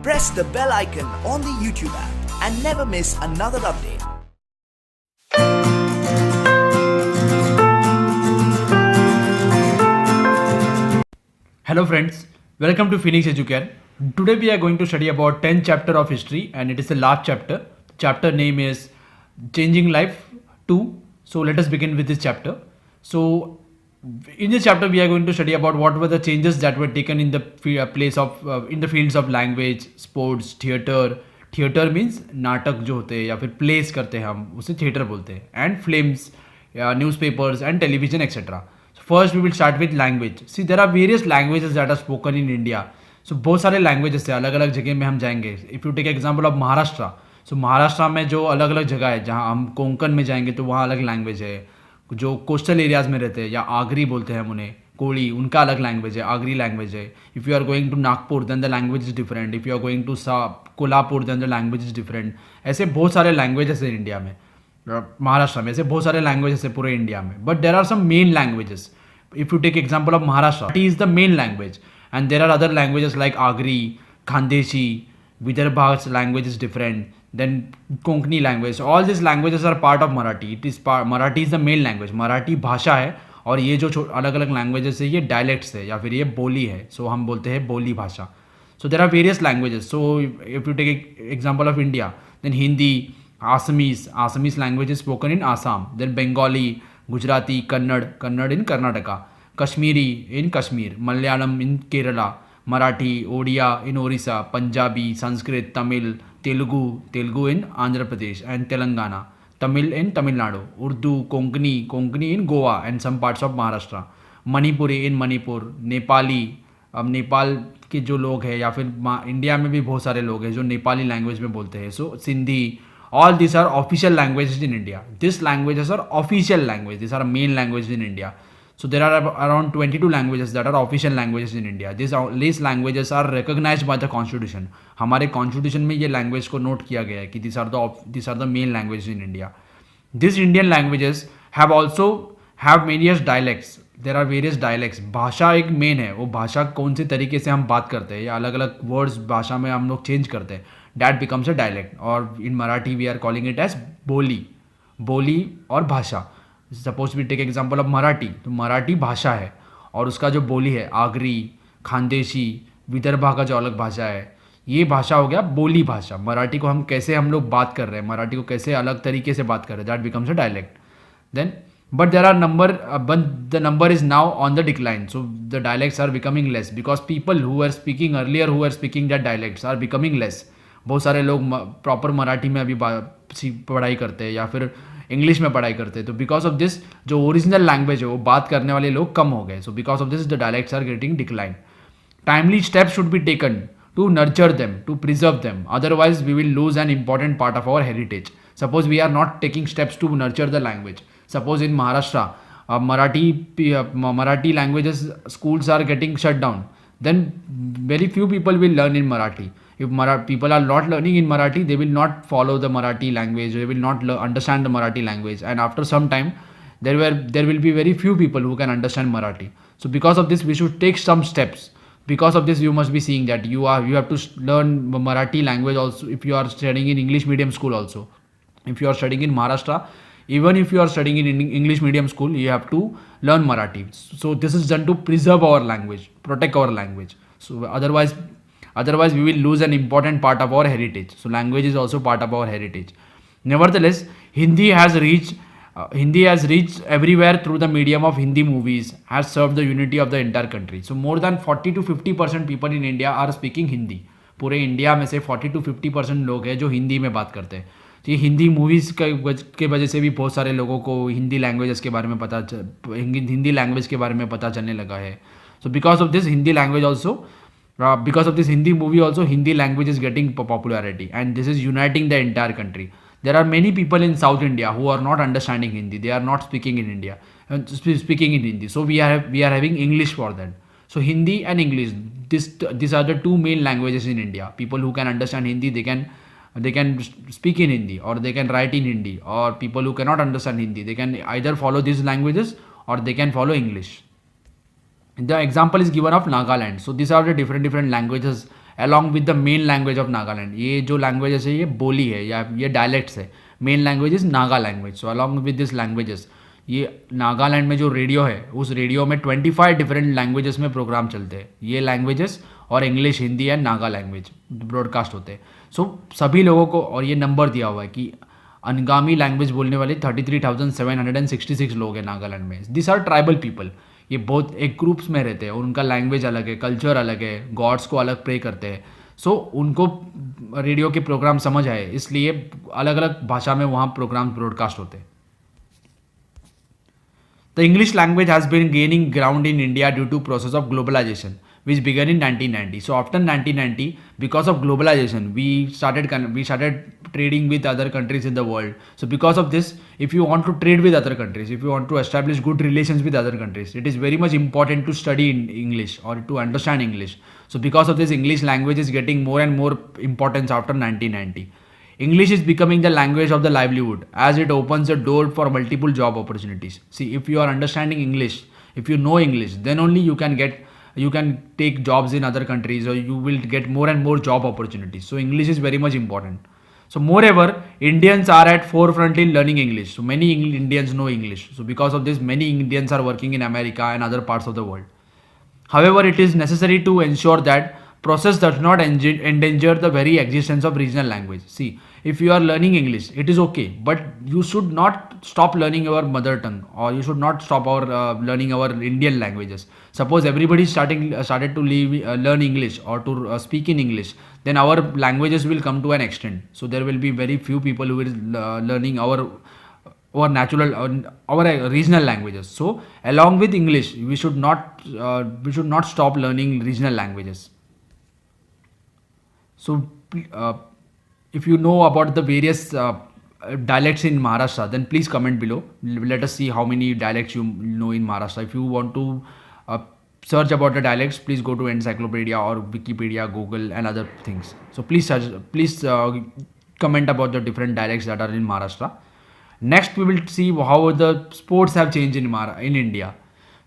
press the bell icon on the YouTube app and never miss another update. Hello friends, welcome to Phoenix Educare. Today we are going to study about 10th chapter of history and it is the last chapter. Chapter name is Changing Life 2. So let us begin with this chapter. So in this chapter we are going to study about what were the changes that were taken in the place of in the fields of language, sports, theatre. Theatre means नाटक जो होते हैं या फिर place करते हैं हम उसे थिएटर बोलते हैं and films newspapers and television etcetera. First we will start with language. See there are various languages that are spoken in India. So बहुत सारे लैंग्वेजेस है, अलग अलग जगह में हम जाएंगे. If you take example of Maharashtra, so Maharashtra में जो अलग अलग जगह है जहाँ हम कोंकण में जाएंगे तो वहाँ अलग लैंग्वेज है. जो कोस्टल एरियाज़ में रहते हैं या आगरी बोलते हैं हम उन्हें, कोड़ी, उनका अलग लैंग्वेज है, आगरी लैंग्वेज है. If you are going to Nagpur then the language is different. If you are going to Kolhapur then the language is different. ऐसे बहुत सारे लैंग्वेजेस हैं इंडिया में, महाराष्ट्र में. ऐसे बहुत सारे लैंग्वेजेस है पूरे इंडिया में. But there are some main languages. If you take example of Maharashtra, it is the main language and there are other languages like Agri, Khandeshi, Vidarbha's language is different, then Konkani language. All these languages are part of Marathi. Marathi is the main language. Marathi भाषा है और ये जो अलग अलग languages है ये dialects है या फिर ये बोली है. सो हम बोलते हैं बोली भाषा. So there are various languages. So if you take example of India, then Hindi, Assamese language is spoken in Assam. Then Bengali, Gujarati, Kannada in Karnataka, Kashmiri in Kashmir, Malayalam in Kerala, Marathi, Odia in Odisha, Punjabi, Sanskrit, Tamil, Telugu in Andhra Pradesh and Telangana, Tamil in Tamil Nadu, Urdu, Konkani in Goa and some parts of Maharashtra, Manipuri in Manipur, Nepali. अब नेपाल के जो लोग हैं या फिर India में भी बहुत सारे लोग हैं जो नेपाली लैंग्वेज में बोलते हैं. सो Sindhi, all these are official languages in India. These languages are official language. These are main languages in India. So there are around 22 languages that are official languages in India. These languages are recognized by the constitution. हमारे constitution में ये language को note किया गया है कि these are the main languages in India. These Indian languages have various dialects. There are various dialects. भाषा एक मेन है. वो भाषा कौन से तरीके से हम बात करते हैं या अलग अलग वर्ड्स भाषा में हम लोग चेंज करते हैं, that becomes a dialect. Or in Marathi we are calling it as बोली और भाषा. Suppose we take example of Marathi, तो मराठी भाषा है और उसका जो बोली है आगरी, खानदेशी, विदर्भा का जो अलग भाषा है, ये भाषा हो गया बोली भाषा. मराठी को हम लोग बात कर रहे हैं, मराठी को कैसे अलग तरीके से बात कर रहे हैं, that becomes a dialect. Then but there are the number is now on the decline. So the dialects are becoming less because people who are speaking earlier who are speaking that dialects are becoming less. बहुत सारे लोग proper Marathi में अभी पढ़ाई करते हैं या फिर इंग्लिश में पढ़ाई करते हैं. तो बिकॉज ऑफ दिस जो ओरिजिनल लैंग्वेज है वो बात करने वाले लोग कम हो गए. So because of this the dialects are getting decline. Timely steps should be taken to nurture them, to preserve them, otherwise we will lose an important part of our heritage. Suppose we are not taking steps to nurture the language. Suppose in Maharashtra Marathi languages schools are getting shut down, then very few people will learn in Marathi. If people are not learning in Marathi, they will not follow the Marathi language, they will not understand the Marathi language, and after some time there will be very few people who can understand Marathi. So because of this we should take some steps. Because of this you must be seeing that you have to learn Marathi language also if you are studying in English medium school also. If you are studying in Maharashtra, even if you are studying in English medium school, you have to learn Marathi. So this is done to preserve our language, protect our language. So otherwise we will lose an important part of our heritage. So language is also part of our heritage. Nevertheless, Hindi has reached everywhere through the medium of Hindi movies, has served the unity of the entire country. So more than 40 to 50% people in India are speaking Hindi. पूरे India में से 40 to 50% लोग हैं जो हिंदी में बात करते हैं. तो ये हिंदी मूवीज़ के वजह से भी बहुत सारे लोगों को हिंदी लैंग्वेज के बारे में पता चलने लगा है. सो because of this Hindi language also, because of this Hindi movie also, Hindi language is getting popularity and this is uniting the entire country. There are many people in South India who are not understanding Hindi. They are not speaking in India, speaking in Hindi. So we are having English for that. So Hindi and English, these are the two main languages in India. People who can understand Hindi, they can speak in Hindi or they can write in Hindi. Or people who cannot understand Hindi, they can either follow these languages or they can follow English. The example is given of Nagaland. So these are the different languages along with the main language of Nagaland. ये जो languages है ये बोली है या ये dialects है. Main language is Naga language. So along with these languages, ये नागालैंड में जो रेडियो है उस रेडियो में 25 डिफरेंट लैंग्वेजेस में प्रोग्राम चलते हैं. ये लैंग्वेजेस और English, Hindi and Naga language broadcast होते हैं. सो सभी लोगों को, और ये नंबर दिया हुआ है कि अनगामी लैंग्वेज बोलने वाले 33,766 लोग हैं नागालैंड में. This are tribal people. ये बहुत एक ग्रुप्स में रहते हैं और उनका लैंग्वेज अलग है, कल्चर अलग है, गॉड्स को अलग प्रे करते हैं. सो उनको रेडियो के प्रोग्राम समझ आए, इसलिए अलग अलग भाषा में वहाँ प्रोग्राम ब्रॉडकास्ट होते हैं. The English language has been gaining ground in India due to process of globalization, which began in 1990. So after 1990, because of globalization, we started trading with other countries in the world. So because of this, if you want to trade with other countries, if you want to establish good relations with other countries, it is very much important to study in English or to understand English. So because of this, English language is getting more and more importance after 1990. English is becoming the language of the livelihood as it opens the door for multiple job opportunities. See, if you are understanding English, if you know English, then only you can take jobs in other countries, or you will get more and more job opportunities. So English is very much important. So moreover, Indians are at forefront in learning English. So many Indians know English. So because of this, many Indians are working in America and other parts of the world. However, it is necessary to ensure that process does not endanger the very existence of regional language. See, if you are learning English, it is okay, but you should not stop learning your mother tongue, or you should not stop learning our Indian languages. Suppose everybody started to learn English or to speak in English, then our languages will come to an extent. So there will be very few people who will learning our natural our regional languages. So along with English, we should not stop learning regional languages. So if you know about the various dialects in Maharashtra, then please comment below. Let us see how many dialects you know in Maharashtra. If you want to search about the dialects, please go to Encyclopedia or Wikipedia, Google and other things. So please comment about the different dialects that are in Maharashtra. Next, we will see how the sports have changed in India.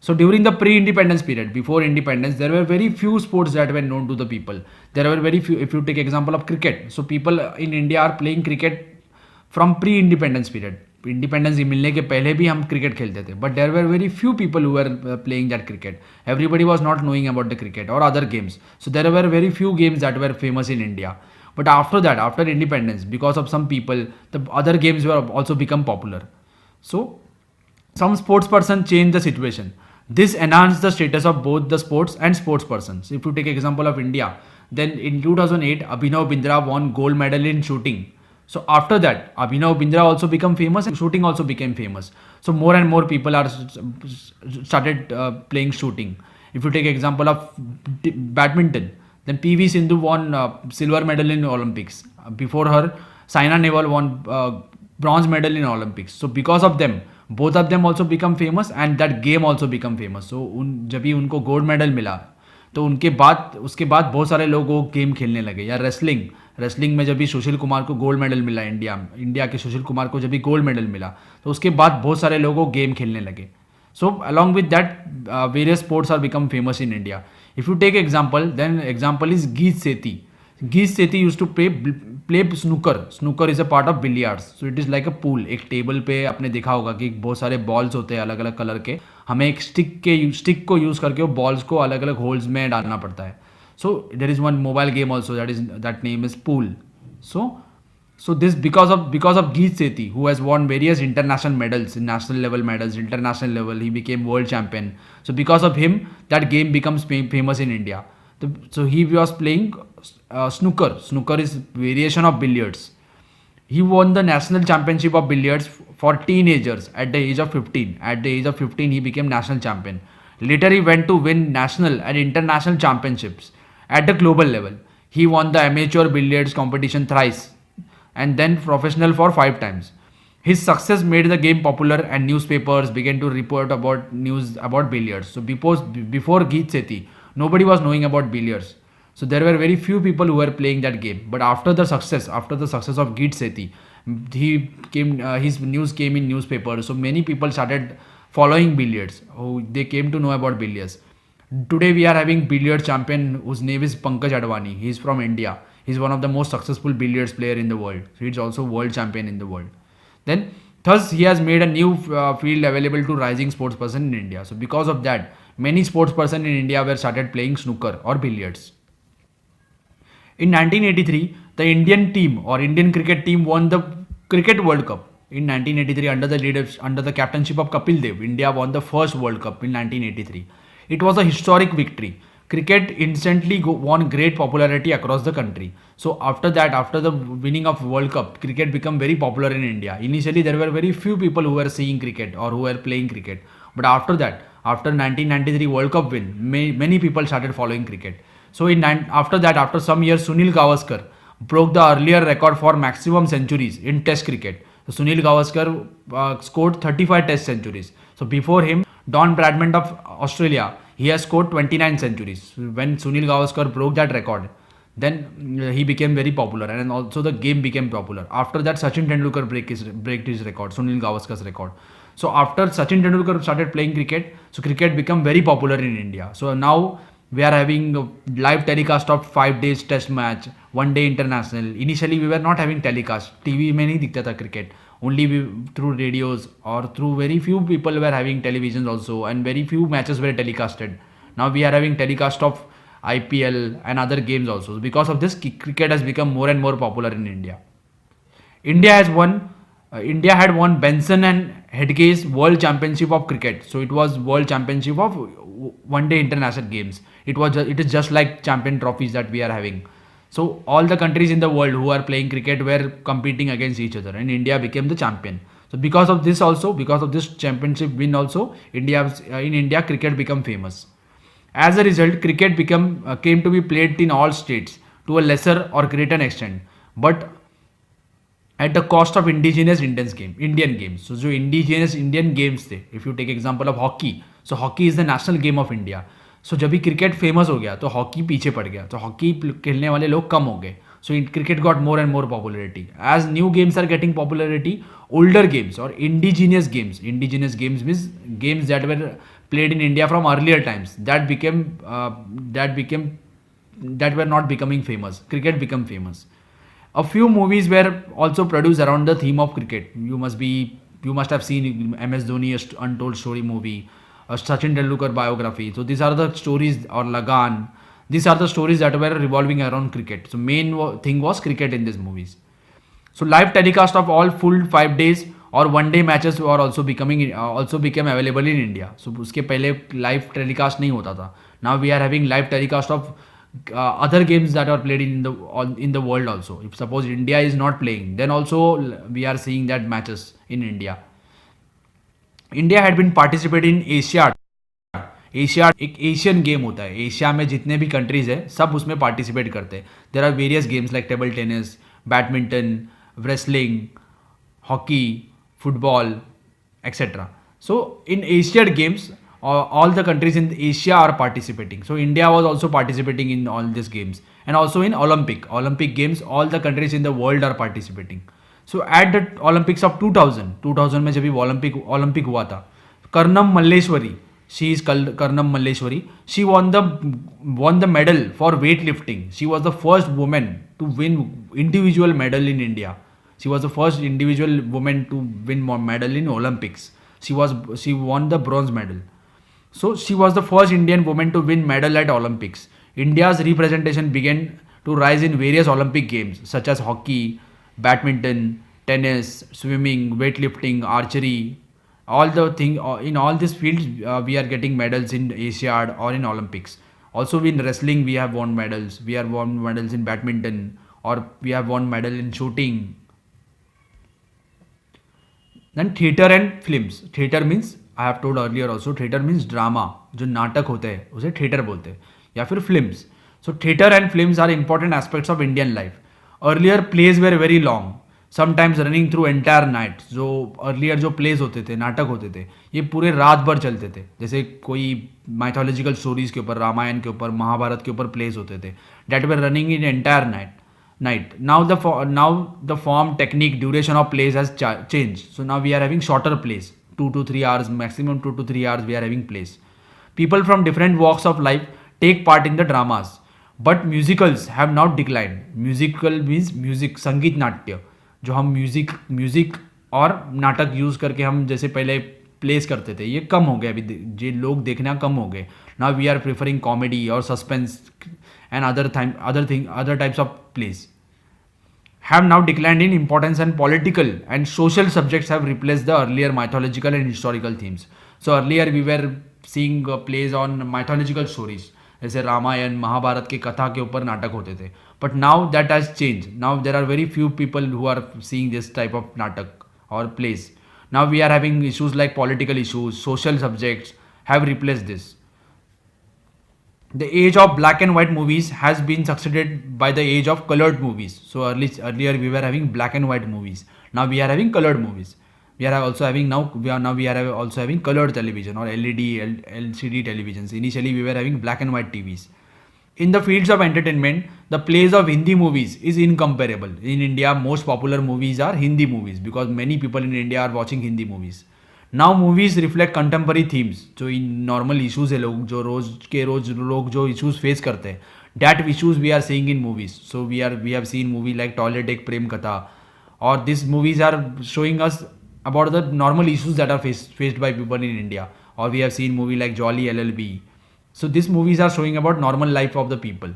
So during the pre-independence period, before independence, there were very few sports that were known to the people. There were very few. If you take example of cricket, so people in India are playing cricket from pre-independence period. Independence मिलने के पहले भी हम cricket खेलते थे. But there were very few people who were playing that cricket. Everybody was not knowing about the cricket or other games. So there were very few games that were famous in India. But after that, after independence, because of some people, the other games were also become popular. So some sports person changed the situation. This enhanced the status of both the sports and sports persons. If you take example of India, then in 2008, Abhinav Bindra won gold medal in shooting. So after that, Abhinav Bindra also became famous and shooting also became famous. So more and more people are started playing shooting. If you take example of badminton, then PV Sindhu won silver medal in Olympics. Before her, Saina Nehwal won bronze medal in Olympics. So because of them, both of them also become famous and that game also become famous. So जब भी उनको gold medal मिला तो उसके बाद बहुत सारे लोग वो गेम खेलने लगे. या रेसलिंग में जब भी सुशील कुमार को गोल्ड मेडल मिला, इंडिया के सुशील कुमार को जब भी गोल्ड मेडल मिला तो उसके बाद बहुत सारे लोग वो गेम खेलने लगे. So along with that, various sports are become famous in India. If you take example, then example is Geet Sethi. Geet Sethi used to play snooker. Snooker is a part of billiards. So it is like a pool. एक table पे आपने देखा होगा कि बहुत सारे balls होते हैं अलग अलग कलर के. हमें एक स्टिक को यूज़ करके वो बॉल्स को अलग अलग होल्स में डालना पड़ता है. So there is one mobile game also that name is pool. So this because of Geet Sethi, who has won various international medals, national level medals, international level, he became world champion. So because of him, that game becomes famous in India. So he was playing snooker. Snooker is variation of billiards. He won the national championship of billiards for teenagers at the age of 15. At the age of 15, he became national champion. Later, he went to win national and international championships at the global level. He won the amateur billiards competition thrice and then professional for 5 times. His success made the game popular and newspapers began to report about news about billiards. So before Geet Sethi, nobody was knowing about billiards. So there were very few people who were playing that game. But after the success of Geet Sethi, his news came in newspapers. So many people started following billiards. They came to know about billiards. Today we are having billiard champion whose name is Pankaj Advani. He is from India. He is one of the most successful billiards player in the world. So he is also world champion in the world. Then, thus he has made a new field available to rising sports person in India. So because of that, many sports person in India were started playing snooker or billiards. In 1983, the Indian team or Indian cricket team won the Cricket World Cup. In 1983, under the captainship of Kapil Dev, India won the first World Cup in 1983. It was a historic victory. Cricket instantly won great popularity across the country. So after that, after the winning of World Cup, cricket became very popular in India. Initially, there were very few people who were seeing cricket or who were playing cricket. But after that, after 1993 World Cup win, many people started following cricket. So after that, after some years, Sunil Gavaskar broke the earlier record for maximum centuries in Test cricket. So Sunil Gavaskar scored 35 Test centuries. So before him, Don Bradman of Australia, he has scored 29 centuries. When Sunil Gavaskar broke that record, then he became very popular, and also the game became popular. After that, Sachin Tendulkar break his record, Sunil Gavaskar's record. So after Sachin Tendulkar started playing cricket, so cricket became very popular in India. So now we are having a live telecast of 5 days test match, 1 day international. Initially we were not having telecast. TV में नहीं दिखता था cricket. Only through radios or through very few people were having televisions also, and very few matches were telecasted. Now we are having telecast of IPL and other games also. Because of this, cricket has become more and more popular in India. India had won Benson and Hedges World Championship of Cricket. So it was World Championship of 1 day international games. It is just like champion trophies that we are having. So all the countries in the world who are playing cricket were competing against each other, and India became the champion. So because of this championship win also, in India cricket became famous. As a result, cricket came to be played in all states to a lesser or greater extent, but at the cost of indigenous Indian games. So जो indigenous Indian games थे, if you take example of hockey, so hockey is the national game of India. So जब भी cricket famous हो गया तो hockey पीछे पड़ गया, तो हॉकी खेलने वाले लोग कम हो गए. So cricket got more and more popularity. As new games are getting popularity, older games or indigenous games means games that were played in India from earlier times, that were not becoming famous. Cricket became famous. A few movies were also produced around the theme of cricket. You must have seen MS Dhoni Untold Story movie, a Sachin Tendulkar biography. So these are the stories, or Lagan. These are the stories that were revolving around cricket. So main thing was cricket in these movies. So live telecast of all full 5 days or 1 day matches were also became available in India. So उसके पहले live telecast नहीं होता था. Now we are having live telecast of other games that are played in the world also. If suppose India is not playing, then also we are seeing that matches in India. India had been participating in Asia एक Asian game होता है. Asia में जितने भी countries है सब उसमें participate करते हैं. There are various games like table tennis, badminton, wrestling, hockey, football, etc. So in Asian games, all the countries in Asia are participating. So India was also participating in all these games, and also in Olympic games, all the countries in the world are participating. So at the Olympics of 2000 में जब भी Olympic हुआ था, Karnam Malleshwari, she is called Karnam Malleshwari. She won the medal for weightlifting. She was the first woman to win individual medal in India. She was the first individual woman to win medal in Olympics. She won the bronze medal. So she was the first Indian woman to win medal at Olympics. India's representation began to rise in various Olympic games such as hockey, badminton, tennis, swimming, weightlifting, archery. In all these fields, we are getting medals in Asiad or in Olympics. Also in wrestling, we have won medals. We have won medals in badminton, or we have won medal in shooting. Then theatre and films. Theatre means, I have told earlier also, theatre means drama. जो नाटक होते हैं उसे theatre बोलते हैं, या फिर films. So theatre and films are important aspects of Indian life. Earlier plays were very long, sometimes running through entire night. जो earlier जो plays होते थे, नाटक होते थे, ये पूरे रात भर चलते थे. जैसे कोई mythological stories के ऊपर, रामायण के ऊपर, महाभारत के ऊपर plays होते थे, that were running in entire night. Now the form, technique, duration of plays has changed. So now we are having shorter plays, 2 to 3 hours, maximum 2 to 3 hours we are having plays. People from different walks of life take part in the dramas. But musicals have now declined. Musical means music, संगीत नाट्य, जो हम music और नाटक use करके हम जैसे पहले प्लेस करते थे, ये कम हो गए अभी, ये लोग देखना कम हो गए. Now we are preferring comedy और suspense and other types of place have now declined in importance, and political and social subjects have replaced the earlier mythological and historical themes. So earlier we were seeing plays on mythological stories, जैसे रामायण महाभारत के कथा के ऊपर नाटक होते थे. But now that has changed. Now there are very few people who are seeing this type of natak or plays. Now we are having issues like political issues, social subjects have replaced this. The age of black and white movies has been succeeded by the age of colored movies. So earlier we were having black and white movies. Now we are having colored movies. We are also having colored television or LED, LCD televisions. Initially we were having black and white TVs. In the fields of entertainment, the plays of Hindi movies is incomparable. In India, most popular movies are Hindi movies because many people in India are watching Hindi movies. Now movies reflect contemporary themes, जो in normal issues है, लोग जो रोज़ लोग जो issues face करते हैं, that issues we are seeing in movies. So we have seen movie like toilet Ek Prem Katha, और this movies are showing us about the normal issues that are faced by people in India. Or we have seen movie like Jolly LLB. So these movies are showing about normal life of the people.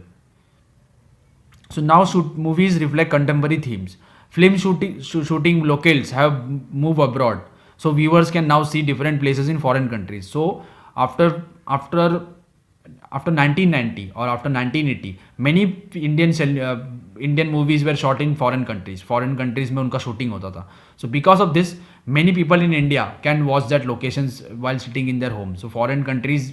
So now movies reflect contemporary themes. Film shooting locales have moved abroad. So viewers can now see different places in foreign countries. So after 1990 or after 1980, many Indian movies were shot in foreign countries. Foreign countries में उनका shooting होता था. So because of this, many people in India can watch that locations while sitting in their home. So foreign countries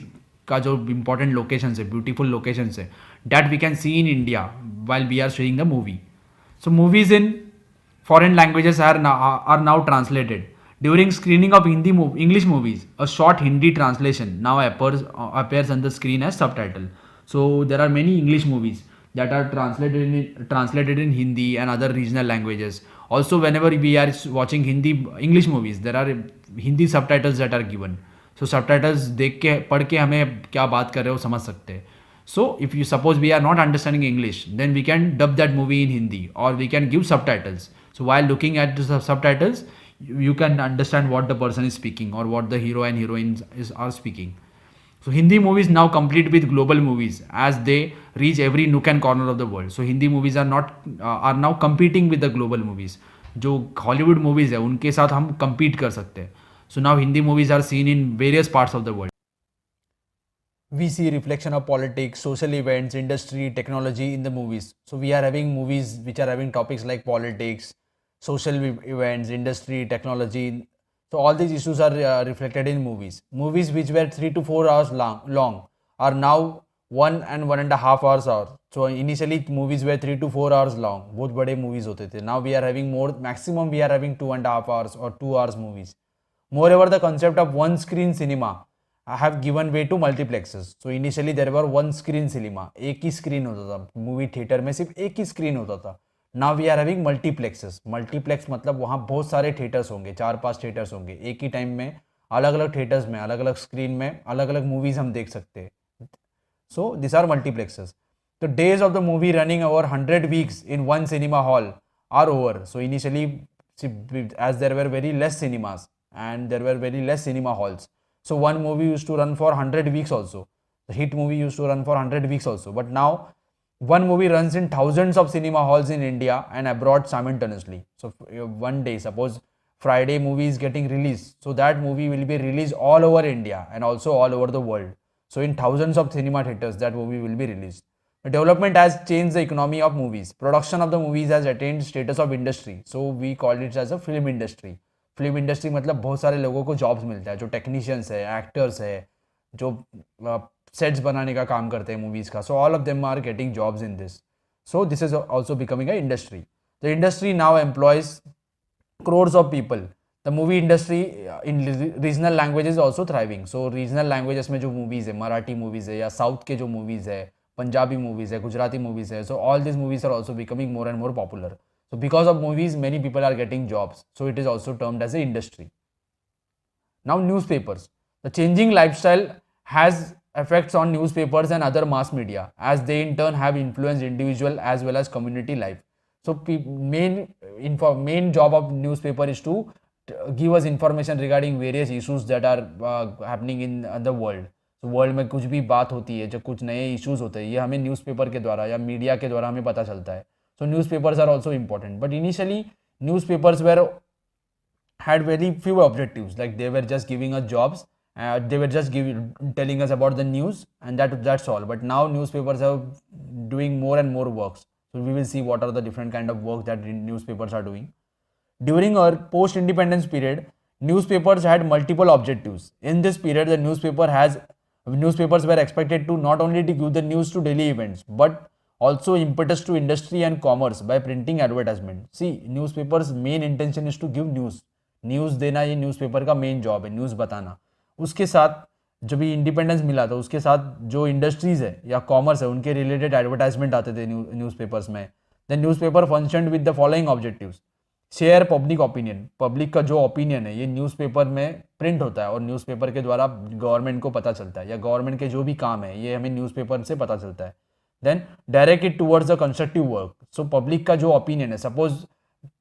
का जो important locations है, beautiful locations है, that we can see in India while we are seeing the movie. So movies in foreign languages are now translated. During screening of English movies, a short Hindi translation now appears on the screen as subtitle. So there are many English movies that are translated in Hindi and other regional languages. Also, whenever we are watching English movies, there are Hindi subtitles that are given. So subtitles देख के पढ़ के हमें क्या बात कर रहे हो समझ सकते हैं. So if you suppose we are not understanding English, then we can dub that movie in Hindi, or we can give subtitles. So while looking at the subtitles, you can understand what the person is speaking or what the hero and heroines are speaking. So Hindi movies now compete with global movies as they reach every nook and corner of the world. So Hindi movies are now competing with the global movies. जो Hollywood movies है उनके साथ हम compete कर सकते हैं. So now Hindi movies are seen in various parts of the world. We see reflection of politics, social events, industry, technology in the movies. So we are having movies which are having topics like politics, social events, industry, technology. So all these issues are reflected in movies. Movies which were 3 to 4 hours long are now 1.5 hours. So initially movies were 3 to 4 hours long. बहुत बड़े movies होते थे. Now we are having maximum we are having 2.5 hours or 2 hours movies. Moreover, the concept of one screen cinema have given way to multiplexes. So initially there were one screen cinema. एक ही screen होता था. Movie theater में सिर्फ एक ही screen होता था. Now we are having multiplexes. Multiplex मतलब वहाँ बहुत सारे थिएटर्स होंगे, 4-5 थिएटर्स होंगे. एक ही टाइम में अलग अलग थिएटर्स में अलग अलग स्क्रीन में अलग अलग मूवीज हम देख सकते हैं. So these are multiplexes. The days of the movie running over 100 weeks in one cinema hall are over. So initially, as there were very less cinemas and there were very less cinema halls, so one movie used to run for 100 weeks also. The hit movie used to run for 100 weeks also. But now one movie runs in thousands of cinema halls in India and abroad simultaneously. So one day, suppose Friday movie is getting released, so that movie will be released all over India and also all over the world. So in thousands of cinema theaters, that movie will be released. The development has changed the economy of movies. Production of the movies has attained status of industry. So we call it as a film industry. Film industry मतलब बहुत सारे लोगों को jobs मिलता है, जो technicians है, actors है, जो sets बनाने का काम करते हैं movies का. So all of them are getting jobs in this. So this is also becoming an industry. The industry now employs crores of people. The movie industry in regional languages is also thriving. So regional languages में जो movies है, Marathi movies है या South के जो movies है, Punjabi movies है, Gujarati movies है. So all these movies are also becoming more and more popular. So because of movies, many people are getting jobs. So it is also termed as an industry. Now newspapers. The changing lifestyle has effects on newspapers and other mass media, as they in turn have influenced individual as well as community life. So main job of newspaper is to give us information regarding various issues that are happening in the world. So world में कुछ भी बात होती है, जब कुछ नए issues होते हैं, ये हमें न्यूज़पेपर के द्वारा या मीडिया के द्वारा हमें पता चलता है. So newspapers are also important, but initially newspapers were had very few objectives, like they were just giving us jobs, they were just telling us about the news, and that's all. But now newspapers are doing more and more works, so we will see what are the different kind of work that newspapers are doing. During our post independence period, newspapers had multiple objectives. In this period, the newspapers were expected to not only to give the news to daily events, but also impetus to industry and commerce by printing advertisement. See, newspapers main intention is to give news देना, ये newspaper का main job है, news बताना. उसके साथ जब भी independence मिला था, उसके साथ जो इंडस्ट्रीज़ है या कॉमर्स है, उनके रिलेटेड एडवर्टाइजमेंट आते थे न्यूज़पेपर्स में. The newspaper functioned with the following objectives: share public opinion, public का जो ओपिनियन है ये न्यूज़पेपर में प्रिंट होता है और न्यूज़पेपर के द्वारा गवर्नमेंट को पता चलता है, या गवर्नमेंट के जो भी काम है ये हमें न्यूज़पेपर से पता चलता है. Then direct it towards the constructive work. So public का जो ओपिनियन है, suppose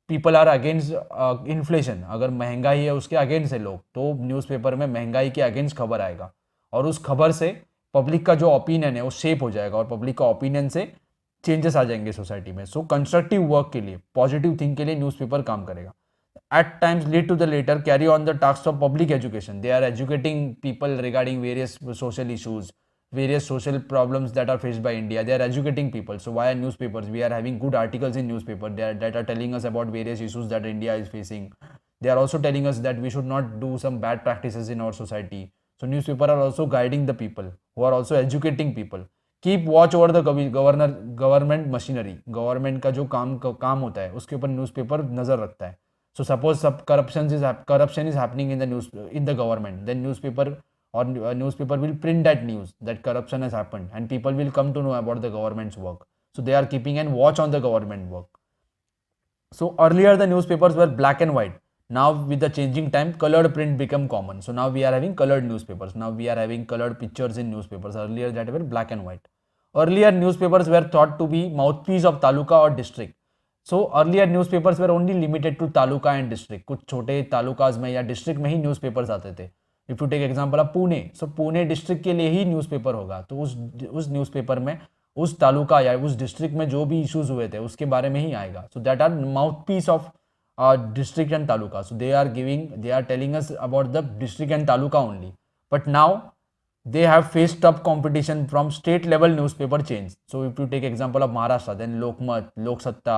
people are against inflation, अगर महंगाई है उसके अगेंस्ट है लोग, तो न्यूज़पेपर में महंगाई के अगेंस्ट खबर आएगा और उस खबर से पब्लिक का जो ओपिनियन है वो शेप हो जाएगा और पब्लिक का ओपिनियन से चेंजेस आ जाएंगे सोसाइटी में. सो कंस्ट्रक्टिव वर्क के लिए, पॉजिटिव थिंग के लिए न्यूज़पेपर काम करेगा. At times lead to the latter carry on the task of public education. They are educating people regarding various social issues, various social problems that are faced by India. They are educating people. So via newspapers, we are having good articles in newspaper that are telling us about various issues that India is facing. They are also telling us that we should not do some bad practices in our society. So newspaper are also guiding the people, who are also educating people. Keep watch over the government machinery. Government का जो काम होता है उसके ऊपर newspaper नजर रखता है. So suppose corruption is happening in the government, then newspaper or newspaper will print that news that corruption has happened, and people will come to know about the government's work. So they are keeping an watch on the government work. So earlier the newspapers were black and white. Now with the changing time, colored print become common. So now we are having colored newspapers. Now we are having colored pictures in newspapers. Earlier that were black and white. Earlier newspapers were thought to be mouthpiece of taluka or district. So earlier newspapers were only limited to taluka and district. कुछ छोटे तालुकाज में या district में ही newspapers आते थे. If you take example of Pune, so Pune district के लिए ही newspaper होगा, तो उस न्यूज़पेपर में उस तालुका या उस डिस्ट्रिक्ट में जो भी इश्यूज हुए थे उसके बारे में ही आएगा. So that are mouthpiece of district and taluka. So they are telling us about the district and taluka only. But now they have faced tough competition from state level newspaper chains. So if you take example of Maharashtra, then Lokmat, Lok Satta,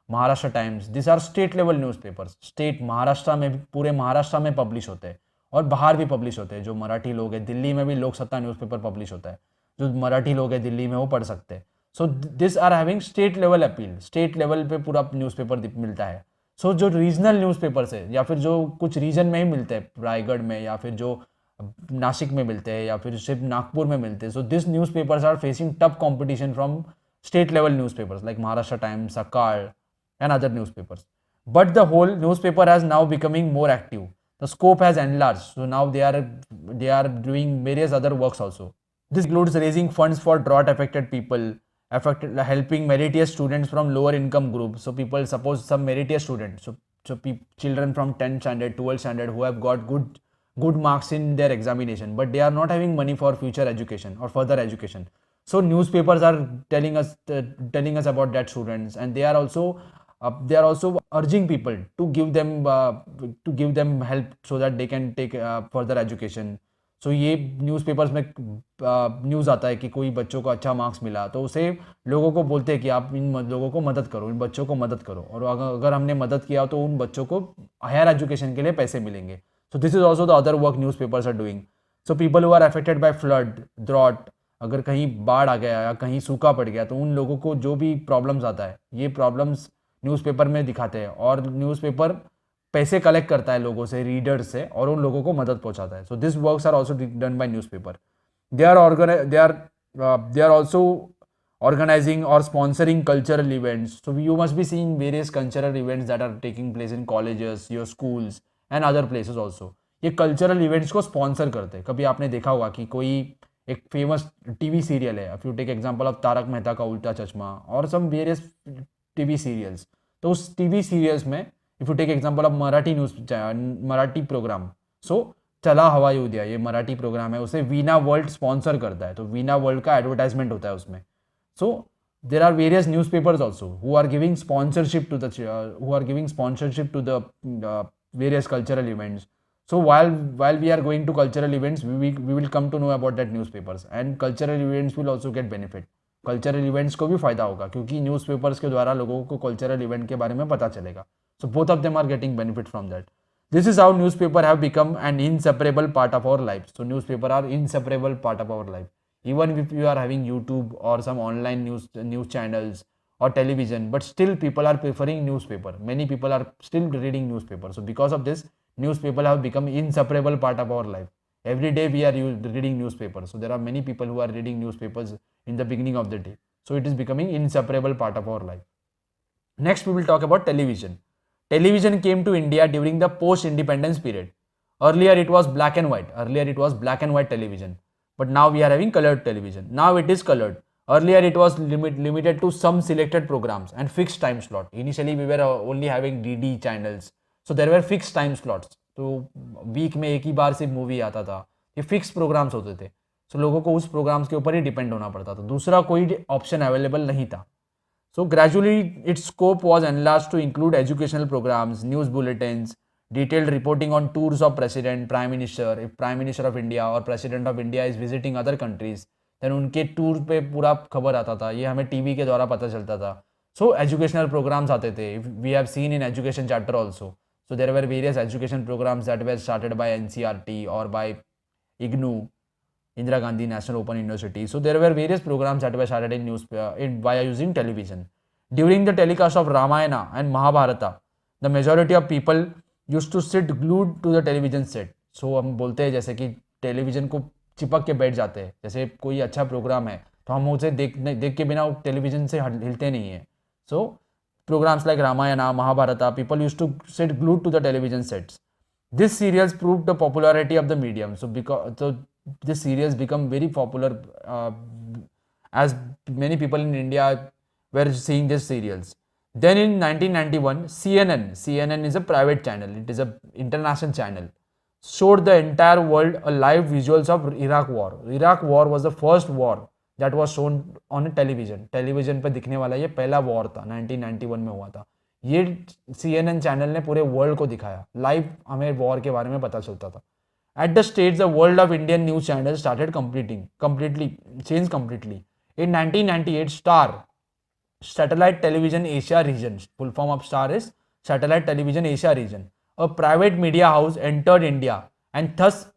Maharashtra Times, these are state level newspapers. State Maharashtra में, पूरे महाराष्ट्र में publish होते हैं और बाहर भी publish होते हैं. जो मराठी लोग हैं, दिल्ली में भी लोक सत्ता न्यूज़पेपर पब्लिश होता है, जो मराठी लोग हैं दिल्ली में वो पढ़ सकते हैं. So this are having state level appeal. State level पे पूरा न्यूज़पेपर मिलता है. सो जो रीजनल न्यूज़पेपर्स है या फिर जो कुछ रीजन में ही मिलते हैं, रायगढ़ में या फिर जो नासिक में मिलते हैं या फिर सिर्फ नागपुर में मिलते हैं, so this newspapers are facing tough competition from state level newspapers like Maharashtra Times, Sakal and other newspapers. But the whole newspaper has now becoming more active. The scope has enlarged, so now they are doing various other works also. This includes raising funds for drought affected people, helping meritorious students from lower income groups. So people, suppose some meritorious students, children from 10th standard, 12th standard who have got good marks in their examination, but they are not having money for future education or further education. So newspapers are telling us about that students, and they are also urging people to give them help so that they can take further education. So ये newspapers में news आता है कि कोई बच्चों को अच्छा marks मिला, तो उसे लोगों को बोलते हैं कि आप इन लोगों को मदद करो, इन बच्चों को मदद करो, और अगर हमने मदद किया तो उन बच्चों को हायर एजुकेशन के लिए पैसे मिलेंगे. So this is also the other work newspapers are doing. So people who are affected by flood, drought, अगर कहीं बाढ़ आ गया या कहीं सूखा पड़ गया, तो उन लोगों को जो भी प्रॉब्लम्स आता है, ये प्रॉब्लम्स न्यूज़पेपर में दिखाते हैं और न्यूज़पेपर पैसे कलेक्ट करता है लोगों से, रीडर्स से, और उन लोगों को मदद पहुंचाता है. So this works are also done by newspaper. They are also organizing or sponsoring cultural events. So you must be seeing various cultural events that are taking place in colleges, your schools and other places also. ये cultural events को sponsor करते हैं. कभी आपने देखा होगा कि कोई एक फेमस टीवी सीरियल है, if you take example of Tarak Mehta ka Ulta चश्मा और सम वेरियस टीवी सीरियल्स, तो उस टीवी सीरियल्स में if you take example of Marathi program, so Chala Hawai उद्या, ये मराठी प्रोग्राम है, उसे वीना वर्ल्ड स्पॉन्सर करता है, तो वीना वर्ल्ड का एडवर्टाइजमेंट होता है उसमें. सो there are various newspapers also who are giving sponsorship to the various cultural events. So while we are going to cultural events, we will come to know about that newspapers, and cultural events will also get benefit. Cultural events को भी फायदा होगा क्योंकि newspapers के द्वारा लोगों को cultural event के बारे में पता चलेगा. So both of them are getting benefit from that. This is how newspaper have become an inseparable part of our life. So newspaper are inseparable part of our life. Even if you are having YouTube or some online news channels or television, but still people are preferring newspaper. Many people are still reading newspaper. So because of this, newspaper have become inseparable part of our life. Every day we are reading newspaper. So there are many people who are reading newspapers in the beginning of the day. So it is becoming inseparable part of our life. Next we will talk about television. Television came to India during the post-independence period. Earlier it was black and white television. But now we are having colored television. Now it is colored. Earlier it was limited to some selected programs and fixed time slot. Initially we were only having DD channels. So there were fixed time slots. तो week में एक ही बार सिर्फ movie आता था. ये fix programmes होते थे. सो लोगों को उस प्रोग्राम्स के ऊपर ही डिपेंड होना पड़ता था. दूसरा कोई ऑप्शन अवेलेबल नहीं था. So gradually its scope was enlarged to include educational programs, news bulletins, detailed reporting on tours of president, prime minister. If prime minister of India or president of India is visiting other countries, then उनके tour पे पूरा खबर आता था. ये हमें TV के द्वारा पता चलता था. So educational programs आते थे. We have seen in education chapter also. So there were various education programs that were started by NCRT or by IGNOU, Indira Gandhi National Open University. So there were various programs that were started via using television. During the telecast of Ramayana and Mahabharata, the majority of people used to sit glued to the television set. So हम बोलते हैं जैसे कि television को चिपक के बैठ जाते हैं. जैसे कोई अच्छा प्रोग्राम है तो हम उसे देख के बिना टेलीविजन से हिलते नहीं है. So programs like Ramayana, Mahabharata, people used to sit glued to the television sets. This serials proved the popularity of the medium. So this serials become very popular as many people in India were seeing these serials. Then in 1991, CNN is a private channel. It is an international channel. Showed the entire world a live visuals of Iraq war. Iraq war was the first war that was shown on television. Television पे दिखने वाला ये पहला war था. 1991 में हुआ था. ये CNN चैनल ने पूरे वर्ल्ड को दिखाया. लाइव हमें वॉर के बारे में पता चलता था. At the stage, the world of Indian news channels started changed completely. In 1998, Star, Satellite Television Asia Region, full form of Star is Satellite Television Asia Region, a private media house entered India, and thus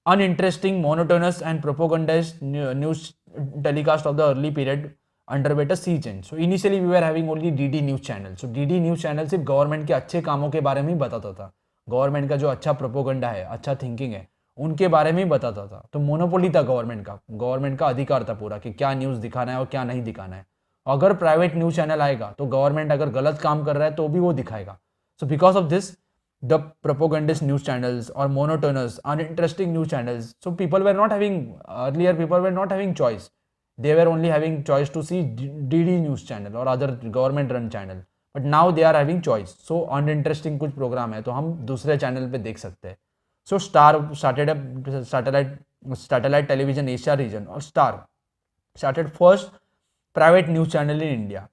uninteresting, monotonous and propagandist news telecast of the early period underwent a sea change. So initially we were having only DD news channel. So DD news channel सिर्फ government के अच्छे कामों के बारे में ही बताता था. Government का जो अच्छा प्रोपोगंडा है, अच्छा थिंकिंग है, उनके बारे में ही बताता था. तो मोनोपोली था गवर्नमेंट का अधिकार था पूरा कि क्या न्यूज़ दिखाना है और क्या नहीं दिखाना है. अगर प्राइवेट न्यूज़ चैनल आएगा तो गवर्नमेंट अगर गलत काम कर रहा है तो भी वो दिखाएगा. So because of this the propagandist news channels और monotonous uninteresting news channels, so people were not having choice. They were only having choice to see DD news channel or other government run channel, but now they are having choice. So uninteresting कुछ programme है तो हम दूसरे channel पे देख सकते हैं. So Star started a satellite television Asia region, or Star started first private news channel in India.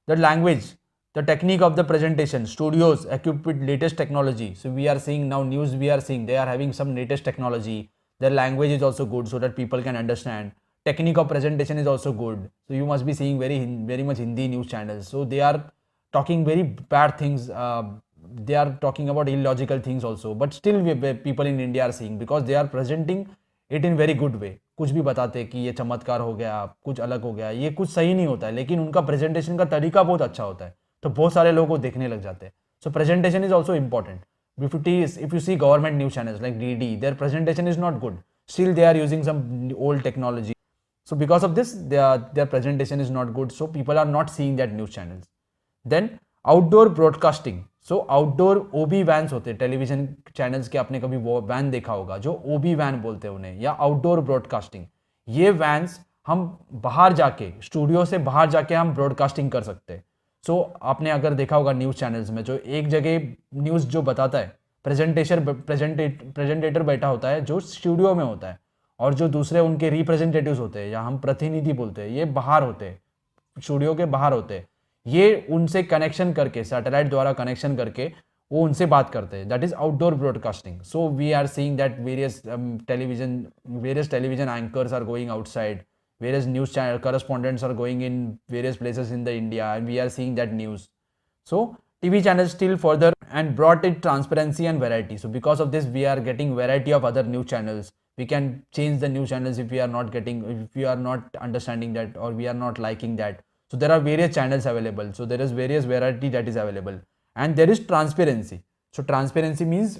The language, the technique of the presentation, studios equipped with latest technology. So we are seeing now news, we are seeing they are having some latest technology. Their language is also good so that people can understand. Technique of presentation is also good. So you must be seeing very much Hindi news channels. So they are talking very bad things. They are talking about illogical things also. But still people in India are seeing because they are presenting it in very good way. कुछ भी बताते कि ये चमत्कार हो गया, कुछ अलग हो गया, ये कुछ सही नहीं होता है, लेकिन उनका प्रेजेंटेशन का तरीका बहुत अच्छा होता है तो बहुत सारे लोग को देखने लग जाते हैं. So presentation is also important. If you see government news channels like DD, their presentation is not good. Still they are using some old technology. So because of this, their presentation is not good. So people are not seeing that news channels. Then outdoor broadcasting. So outdoor OB vans होते हैं television channels के. आपने कभी वो van देखा होगा जो OB van बोलते हैं उन्हें, या आउटडोर ब्रॉडकास्टिंग. ये वैन्स हम बाहर जाके, स्टूडियो से बाहर जाके हम ब्रॉडकास्टिंग कर सकते हैं. सो आपने अगर देखा होगा न्यूज़ चैनल्स में, जो एक जगह न्यूज़ जो बताता है, प्रेजेंटेटर बैठा होता है जो स्टूडियो में होता है, और जो दूसरे उनके रिप्रेजेंटेटिव्स होते हैं या हम प्रतिनिधि बोलते हैं, ये बाहर होते हैं, स्टूडियो के बाहर होते हैं. ये उनसे कनेक्शन करके, सैटेलाइट द्वारा कनेक्शन करके वो उनसे बात करते हैं. That is outdoor broadcasting. So we are seeing that various television anchors are going outside, various news channel correspondents are going in various places in the India, and we are seeing that news. So TV channels still further and brought it transparency and variety. So because of this, we are getting variety of other news channels. We can change the news channels if we are not getting, if we are not understanding that, or we are not liking that. So there are various channels available. So there is various variety that is available, and there is transparency. So transparency means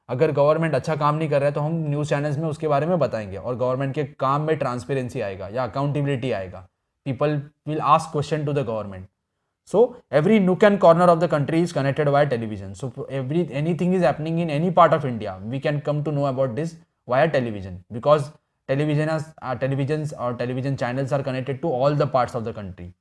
अगर government अच्छा काम नहीं कर रहा है तो हम news channels में उसके बारे में बताएंगे, और गवर्नमेंट के काम में ट्रांसपेरेंसी आएगा या अकाउंटेबिलिटी आएगा. People will ask question to the government. So every nook and corner of the country is connected by television. So anything is happening in any part of India, we can come to know about this via television, because television channels are connected to all the parts of the country.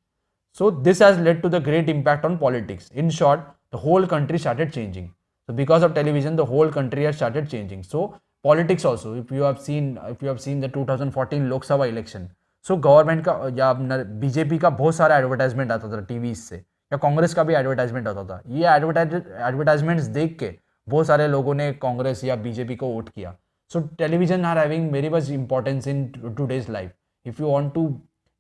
So this has led to the great impact on politics. In short, the whole country started changing. So because of television, the whole country has started changing. So politics also, if you have seen the 2014 Lok Sabha election, so government का या BJP का बहुत सारा advertisement आता था TV से, या कांग्रेस का भी एडवर्टाइजमेंट आता था. ये एडवर्टाइजमेंट्स देख के बहुत सारे लोगों ने कांग्रेस या बीजेपी को वोट किया. So television are having very much importance in today's life. If you want to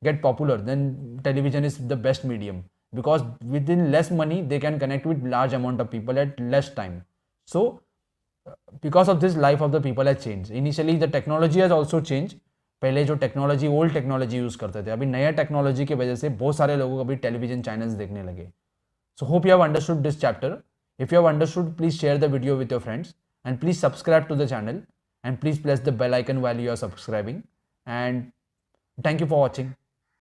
get popular, then television is the best medium, because within less money they can connect with large amount of people at less time. So because of this, life of the people has changed. Initially the technology has also changed. पहले जो technology, old technology use करते थे, अभी नया technology की वजह से बहुत सारे लोगों को अभी टेलीविजन चैनल्स देखने लगे. So hope you have understood this chapter. If you have understood, please share the video with your friends, and please subscribe to the channel, and please press the bell icon while you are subscribing. And thank you for watching.